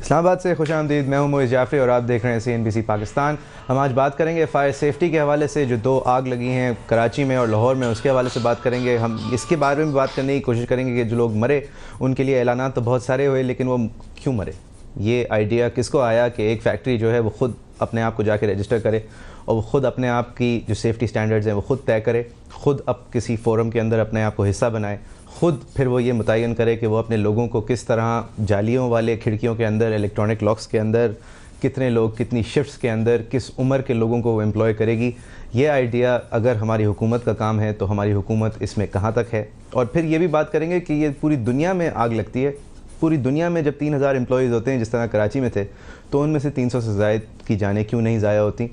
इस्लामाबाद से खुशामदीद। मैं हूं मोइज़ जाफ़री और आप देख रहे हैं CNBC पाकिस्तान। हम आज बात करेंगे फ़ायर सेफ्टी के हवाले से। जो 2 आग लगी हैं कराची में और लाहौर में, उसके हवाले से बात करेंगे। हम इसके बारे में बात करने की कोशिश करेंगे कि जो लोग मरे उनके लिए ऐलानात तो बहुत सारे हुए, लेकिन वो क्यों मरे, ये आइडिया किसको आया कि एक फ़ैक्ट्री जो है वो ख़ुद अपने आप को जाके रजिस्टर करे और वो ख़ुद अपने आप की जो सेफ्टी स्टैंडर्ड्स हैं वो ख़ुद तय करे, ख़ुद अब किसी फ़ोरम के अंदर अपने आप को हिस्सा बनाए, ख़ुद फिर वो ये मुतय्यन करे कि वो अपने लोगों को किस तरह जालियों वाले खिड़कियों के अंदर, इलेक्ट्रॉनिक लॉक्स के अंदर, कितने लोग कितनी शिफ्ट्स के अंदर, किस उम्र के लोगों को वो एम्प्लॉय करेगी। ये आइडिया अगर हमारी हुकूमत का काम है तो हमारी हुकूमत इसमें कहाँ तक है। और फिर ये भी बात करेंगे कि ये पूरी दुनिया में आग लगती है। पूरी दुनिया में जब 3000 एम्प्लॉयज़ होते हैं जिस तरह कराची में थे, तो उनमें से 300 से ज़ायद की जानें क्यों नहीं ज़ाया होती।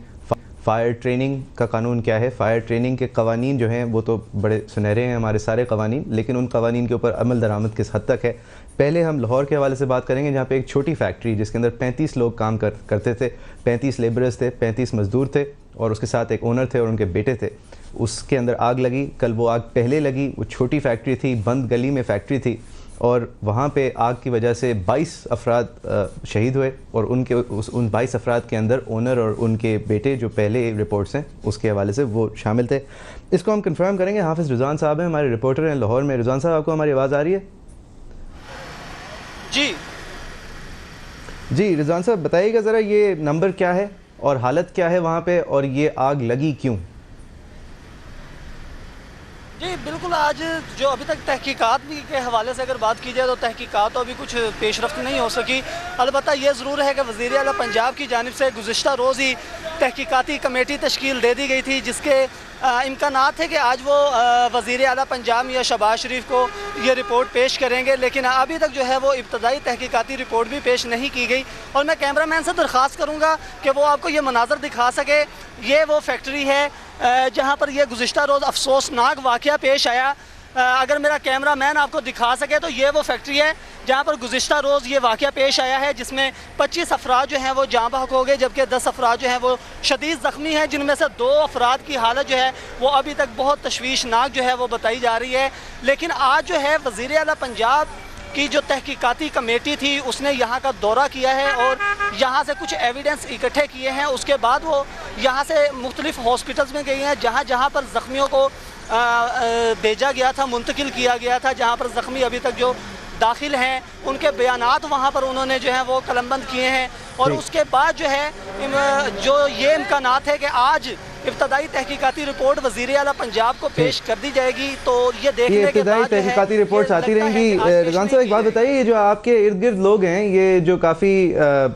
फ़ायर ट्रेनिंग का कानून क्या है, फ़ायर ट्रेनिंग के कवानीन जो हैं वो तो बड़े सुनहरे हैं हमारे सारे कवानीन, लेकिन उन कवानीन के ऊपर अमल दरामद किस हद तक है। पहले हम लाहौर के हवाले से बात करेंगे, जहाँ पे एक छोटी फैक्ट्री जिसके अंदर 35 लोग काम करते थे, 35 लेबरर्स थे, 35 मज़दूर थे और उसके साथ एक ओनर थे और उनके बेटे थे। उसके अंदर आग लगी। कल वो आग पहले लगी, वो छोटी फैक्ट्री थी, बंद गली में फैक्ट्री थी और वहाँ पे आग की वजह से 22 अफराद शहीद हुए और उन 22 अफराद के अंदर ओनर और उनके बेटे, जो पहले रिपोर्ट्स हैं उसके हवाले से, वो शामिल थे। इसको हम कंफर्म करेंगे। हाफिज़ रिजवान साहब हैं, हमारे रिपोर्टर हैं लाहौर में। रिजवान साहब, आपको हमारी आवाज़ आ रही है? जी रिजवान साहब, बताइएगा ज़रा ये नंबर क्या है और हालत क्या है वहाँ पर, और ये आग लगी क्यों? जी बिल्कुल, आज जो अभी तक तहकीकात के हवाले से अगर बात की जाए तो तहकीकात तो अभी कुछ पेशरफ्त नहीं हो सकी। अलबत्ता ये ज़रूर है कि वज़ीर आला पंजाब की जानिब से गुज़िश्ता रोज़ ही तहकीकाती कमेटी तश्कील दे दी गई थी, जिसके इम्कानात थे कि आज वो वज़ीर आला पंजाब या शहबाज शरीफ को ये रिपोर्ट पेश करेंगे, लेकिन अभी तक जो है वो इब्तदाई तहकीकाती रिपोर्ट भी पेश नहीं की गई। और मैं कैमरामैन से दरख्वास्त करूँगा कि वो आपको ये मनाज़र दिखा सके। ये वो फैक्ट्री है जहाँ पर यह गुज़िश्ता रोज़ अफसोसनाक वाक़या पेश आया। अगर मेरा कैमरामैन आपको दिखा सके तो ये वो फैक्ट्री है जहाँ पर गुज़िश्ता रोज़ ये वाक़या पेश आया है, जिसमें 25 अफराद जो हैं वो जाँ बहक हो गए, जबकि 10 अफराद जो हैं वो शदीद ज़ख्मी हैं, जिनमें से 2 अफराद की हालत जो है वो अभी तक बहुत तशवीशनाक जो है वो बताई जा रही है। लेकिन आज जो है वज़ीर आला पंजाब की जो तहकीकाती कमेटी थी उसने यहाँ का दौरा किया है और यहाँ से कुछ एविडेंस इकट्ठे किए हैं। उसके बाद वो यहाँ से मुख्तलिफ हॉस्पिटल्स में गई हैं, जहाँ पर ज़ख्मियों को भेजा गया था, मुंतकिल किया गया था, जहाँ पर ज़ख्मी अभी तक जो दाखिल हैं उनके बयानात वहाँ पर उन्होंने जो है वो कलमबंद किए हैं। और उसके बाद जो है जो ये इम्कानात है कि आज इब्तदाई तहकीकाती रिपोर्ट वज़ीर आला पंजाब को पेश कर दी जाएगी, तो ये देखने के बाद तहकीकाती रिपोर्ट्स आती रहेंगी। रिजवान साहब, एक बात बताइए, ये जो आपके इर्द गिर्द लोग हैं, ये जो काफ़ी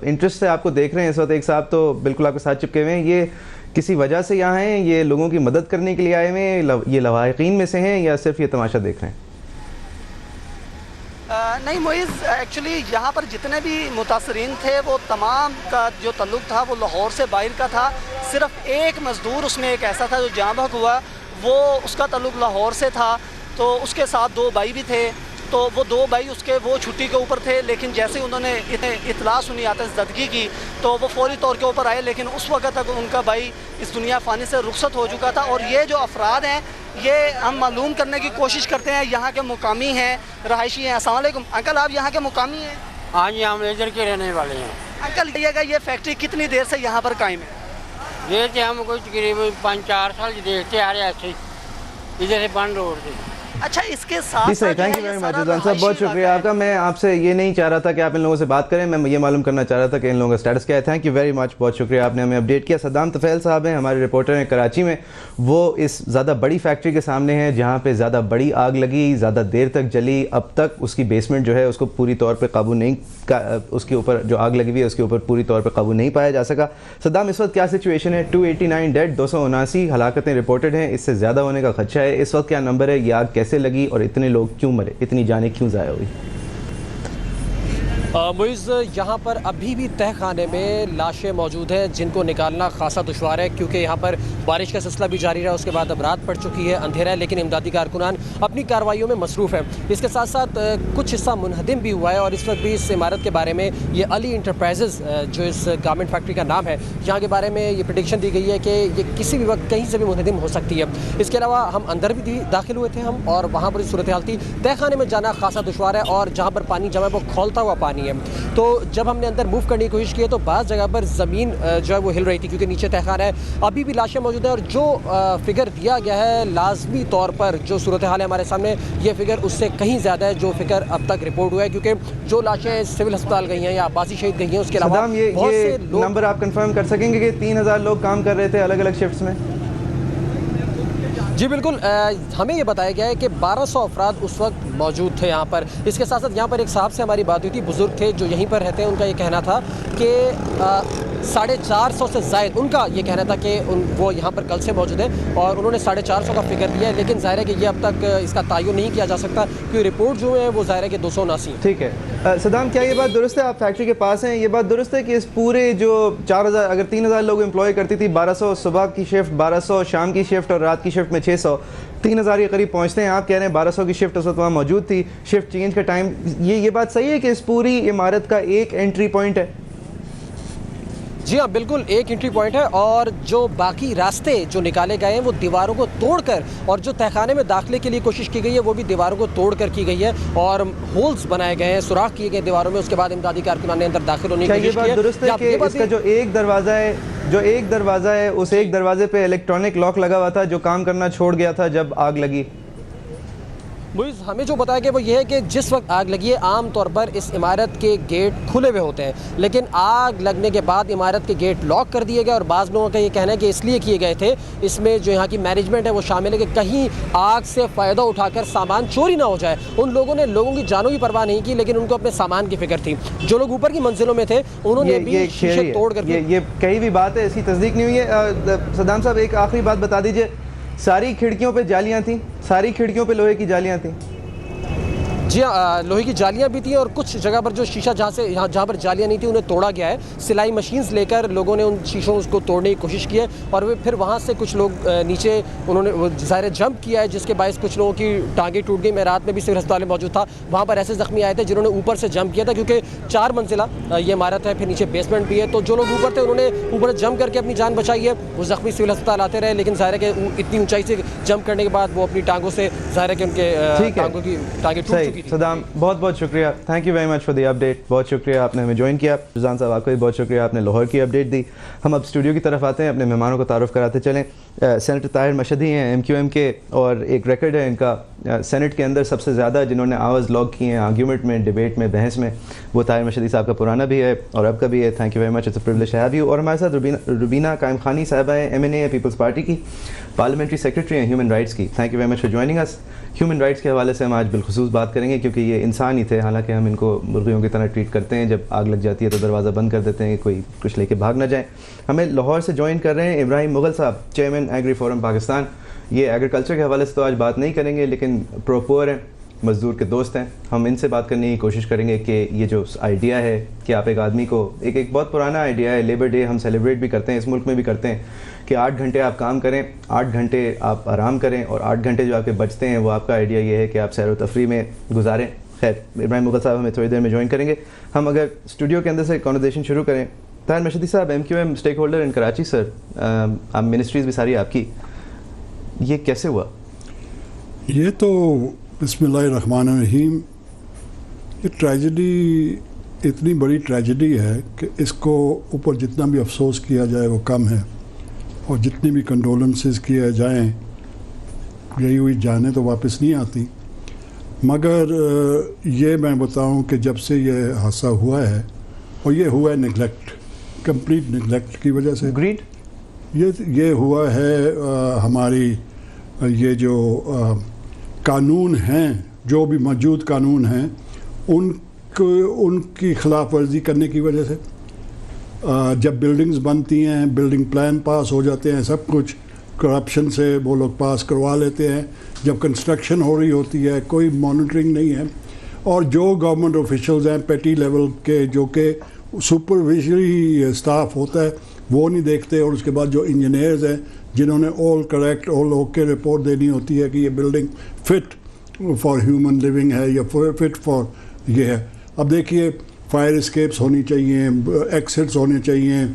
इंटरेस्ट से आपको देख रहे हैं इस वक्त, एक साहब तो बिल्कुल आपके साथ चिपके हुए हैं, ये किसी वजह से यहाँ हैं, ये लोगों की मदद करने के लिए आए हुए हैं, ये लवाहिकीन में से हैं या सिर्फ ये तमाशा देख रहे हैं? नहीं मोइज़, एक्चुअली यहाँ पर जितने भी मुतासरीन थे वो तमाम का जो तल्लुक़ था वो लाहौर से बाहर का था। सिर्फ एक मज़दूर उसमें एक ऐसा था जो जाँ बहक हुआ, वो उसका तल्लुक़ लाहौर से था, तो उसके साथ 2 भाई भी थे। तो वो 2 भाई उसके वो छुट्टी के ऊपर थे, लेकिन जैसे उन्होंने इतला सुनी आतिशज़दगी की तो वो फौरी तौर के ऊपर आए, लेकिन उस वक्त तक उनका भाई इस दुनिया फ़ानी से रुखसत हो चुका था। और ये जो अफराद हैं ये हम मालूम करने की कोशिश करते हैं, यहाँ के मुकामी हैं, रहायशी हैं। अस्सलाम वालेकुम अंकल, आप यहाँ के मुकामी हैं? हाँ जी, हम इधर के रहने वाले हैं। अंकल ये फैक्ट्री कितनी देर से यहाँ पर कायम है? ये थे हम कोई तकरीबन 5-4 साल देखते आ रहे हैं, ऐसे इधर से बंद रोड से। अच्छा, इसके साथ thank you very much Rizwan साहब, बहुत शुक्रिया आपका। मैं आपसे ये नहीं चाह रहा था कि आप इन लोगों से बात करें, मैं ये मालूम करना चाह रहा था कि इन लोगों का स्टेटस क्या है। थैंक यू वेरी मच, बहुत शुक्रिया, आपने हमें अपडेट किया। सद्दाम तफैल साहब हैं, हमारे रिपोर्टर हैं कराची में। वो इस ज़्यादा बड़ी फैक्ट्री के सामने हैं जहाँ पे ज़्यादा बड़ी आग लगी, ज़्यादा देर तक जली। अब तक उसकी बेसमेंट जो है उसको पूरी तौर पर काबू नहीं, उसके ऊपर जो आग लगी हुई है उसके ऊपर पूरी तौर पर काबू नहीं पाया जा सका। सद्दाम, इस वक्त क्या सिचुएशन है? 289 डेड, 279 हलाकतें रिपोर्टेड हैं, इससे ज़्यादा होने का खदशा है। इस वक्त क्या नंबर है? ये आग कैसे लगी और इतने लोग क्यों मरे, इतनी जानें क्यों ज़ाया हुई? मुइज़, यहाँ पर अभी भी तहखाने में लाशें मौजूद हैं जिनको निकालना खासा दुश्वार है, क्योंकि यहाँ पर बारिश का सिलसिला भी जारी रहा, उसके बाद अब रात पड़ चुकी है, अंधेरा है, लेकिन इमदादी कारकुनान अपनी कार्रवाइयों में मसरूफ़ हैं। इसके साथ साथ कुछ हिस्सा मुनहदिम भी हुआ है और इस वक्त भी इस इमारत के बारे में, ये अली इंटरप्राइजेज़ जो इस गारमेंट फैक्ट्री का नाम है, यहाँ के बारे में ये प्रेडिक्शन दी गई है कि ये किसी भी वक्त कहीं से भी मुनहदिम हो सकती है। इसके अलावा हम अंदर भी दाखिल हुए थे हम, और वहाँ पर सूरत हाल थी। तहखाने में जाना खासा दुश्वार है और जहाँ पर पानी जमा है वो खौलता हुआ पानी नहीं है। तो जब हमने अंदर मूव करने की कोशिश की तो बाज़ जगह पर ज़मीन जो है वो हिल रही थी क्योंकि नीचे तहखाना है, अभी भी लाशें मौजूद हैं। और जो फिगर दिया गया है लाजमी तौर पर जो सूरत हाल है हमारे सामने, ये फिगर उससे कहीं ज़्यादा है जो फिगर अब तक रिपोर्ट हुआ है, क्योंकि जो लाशें सिविल अस्पताल गई हैं या अब्बासी शहीद गई हैं, उसके अलावा ये नंबर आप कंफर्म कर सकेंगे कि 3000 लोग काम कर रहे थे अलग अलग शिफ्ट्स में? जी बिल्कुल, हमें ये बताया गया है कि 1200 अफराद उस वक्त मौजूद थे यहाँ पर। इसके साथ साथ यहाँ पर एक साहब से हमारी बात हुई थी, बुज़ुर्ग थे जो यहीं पर रहते हैं। उनका ये कहना था कि 450 से ज़ायद, उनका ये कहना था कि वो यहाँ पर कल से मौजूद हैं और उन्होंने 450 का फिगर दिया है, लेकिन ज़ाहिर है कि ये अब तक इसका तयन नहीं किया जा सकता क्योंकि रिपोर्ट जो है वो ज़ाहिर है कि 279। ठीक है सदाम, क्या ये बात दुरुस्त है, आप फैक्ट्री के पास हैं, ये बात दुरुस्त है कि इस पूरे जो 4000 अगर 3000 लोग एम्प्लॉय करती थी, 1200 सुबह की शिफ्ट, 1200 शाम की शिफ्ट और रात की शिफ्ट में 600, 3000 के करीब पहुँचते हैं। आप कह रहे हैं 1200 की शिफ्ट उस वक्त वहाँ मौजूद थी, शिफ्ट चेंज का टाइम, ये बात सही है कि इस पूरी इमारत का एक एंट्री पॉइंट है? जी हाँ बिल्कुल, एक एंट्री पॉइंट है और जो बाकी रास्ते जो निकाले गए हैं वो दीवारों को तोड़कर, और जो तहखाने में दाखिले के लिए कोशिश की गई है वो भी दीवारों को तोड़कर की गई है और होल्स बनाए गए हैं, सुराख किए गए दीवारों में। उसके बाद इमदादी कारकुनान ने अंदर दाखिल होने की कोशिश की है। क्या ये बात दुरुस्त है कि इसका जो एक दरवाज़ा है उस एक दरवाजे पे इलेक्ट्रॉनिक लॉक लगा हुआ था जो काम करना छोड़ गया था जब आग लगी? मुझे हमें जो बताया गया वो ये है कि जिस वक्त आग लगी है आम तौर पर इस इमारत के गेट खुले हुए होते हैं, लेकिन आग लगने के बाद इमारत के गेट लॉक कर दिए गए और बाज़ लोगों का ये कहना है कि इसलिए किए गए थे, इसमें जो यहाँ की मैनेजमेंट है वो शामिल है कि कहीं आग से फ़ायदा उठाकर सामान चोरी ना हो जाए। उन लोगों ने लोगों की जानों की परवाह नहीं की, लेकिन उनको अपने सामान की फिक्र थी। जो लोग ऊपर की मंजिलों में थे उन्होंने भी शीशे तोड़ कर, ये कहीं भी बात है, इसकी तस्दीक नहीं हुई है। सदाम साहब एक आखिरी बात बता दीजिए, सारी खिड़कियों पे जालियां थी, सारी खिड़कियों पे लोहे की जालियां थी? जी हाँ, लोहे की जालियाँ भी थी और कुछ जगह पर जो शीशा जहाँ पर जालियाँ नहीं थी उन्हें तोड़ा गया है। सिलाई मशीन्स लेकर लोगों ने उन शीशों को तोड़ने की कोशिश की है और वे फिर वहाँ से कुछ लोग नीचे उन्होंने ज़ाहिर जंप किया है, जिसके बायस कुछ लोगों की टांगें टूट गई। मैं रात में भी सिविल अस्पताल में मौजूद था, वहाँ पर ऐसे ज़ख्मी आए थे जिन्होंने ऊपर से जंप किया था क्योंकि 4 मंजिला ये इमारत है, फिर नीचे बेसमेंट भी है। तो जो लोग ऊपर थे उन्होंने ऊपर जंप करके अपनी जान बचाई है। वो ज़ख्मी सिविल अस्पताल आते रहे, लेकिन ज़ाहिर है कि इतनी ऊँचाई से जंप करने के बाद वो अपनी टांगों से ज़ाहिर है कि उनके टांगों की टांगें टूट चुकी थी। सदाम बहुत शुक्रिया, thank you very much for the update. बहुत शुक्रिया आपने हमें ज्वाइन किया। रुज़ान साहब आपको भी बहुत शुक्रिया, आपने लाहौर की अपडेट दी। हम अब स्टूडियो की तरफ आते हैं, अपने मेहमानों को तारुफ कराते चलें। सेनेटर ताहिर मशहदी हैं MQM के और एक रिकॉर्ड है इनका सेनेट के अंदर सबसे ज़्यादा जिन्होंने आवाज़ लॉक की हैं आर्ग्यूमेंट में, डिबेट में, बहस में, वो ताहिर मशहदी साहब का पुराना भी है और अब का भी है। Thank you very much, it's a privilege to have you. और हमारे साथ रुबीना कायम खानी साहबा हैं, MNA है पीपल्स पार्टी की, पार्लियामेंट्री सेक्रेटरी हैं ह्यूमन राइट्स की। Thank you very much for joining us. Human rights के हवाले से हम आज बिलखुसूस बात करेंगे क्योंकि ये इंसान ही थे, हालांकि हम इनको मुर्गियों की तरह ट्रीट करते हैं। जब आग लग जाती है तो दरवाज़ा बंद कर देते हैं कि कोई कुछ लेके भाग ना जाए। हमें लाहौर से ज्वाइन कर रहे हैं इब्राहिम मुगल साहब, चेयरमैन एग्री फोरम पाकिस्तान। ये एग्रीकल्चर के हवाले से तो आज बात नहीं करेंगे, लेकिन प्रोपोर हैं, मज़दूर के दोस्त हैं। हम इनसे बात करने की कोशिश करेंगे कि ये जो आइडिया है कि आप एक आदमी को, एक बहुत पुराना आइडिया है, लेबर डे हम सेलिब्रेट भी करते हैं, इस मुल्क में भी करते हैं कि 8 घंटे आप काम करें, 8 घंटे आप आराम करें और 8 घंटे जो आपके बचते हैं वो आपका आइडिया ये है कि आप सैर व तफरी में गुजारें। खैर, इब्राहिम मुगल साहब हमें थोड़ी देर में ज्वाइन करेंगे। हम अगर स्टूडियो के अंदर से कॉन्वर्सेशन शुरू करें, ताहिर मशहदी साहब MQM stake holder in Karachi sir, आप मिनिस्ट्रीज़ भी सारी आपकी, ये कैसे हुआ? ये तो बिस्मिल्लाहिर्रहमानिर्रहीम, ये ट्रेजेडी इतनी बड़ी ट्रेजेडी है कि इसको ऊपर जितना भी अफसोस किया जाए वो कम है और जितनी भी कंडोलेंसेस किए जाएं, यही हुई जाने तो वापस नहीं आती। मगर ये मैं बताऊं कि जब से ये हादसा हुआ है, और ये हुआ है नेगलेक्ट, कंप्लीट नेगलेक्ट की वजह से। ग्रीड ये हुआ है हमारी ये जो कानून हैं, जो भी मौजूद कानून हैं, उनकी खिलाफ वर्जी करने की वजह से। जब बिल्डिंग्स बनती हैं, बिल्डिंग प्लान पास हो जाते हैं, सब कुछ करप्शन से वो लोग पास करवा लेते हैं। जब कंस्ट्रक्शन हो रही होती है कोई मॉनिटरिंग नहीं है, और जो गवर्नमेंट ऑफिशियल्स हैं पेटी लेवल के, जो कि सुपरविजरी स्टाफ होता है, वो नहीं देखते। और उसके बाद जो इंजीनियर्स हैं जिन्होंने all correct, all okay report देनी होती है कि ये building fit for human living है या फिट फॉर ये है। अब देखिए, फायर एस्केप्स होनी चाहिए, एक्सिट्स होने चाहिए,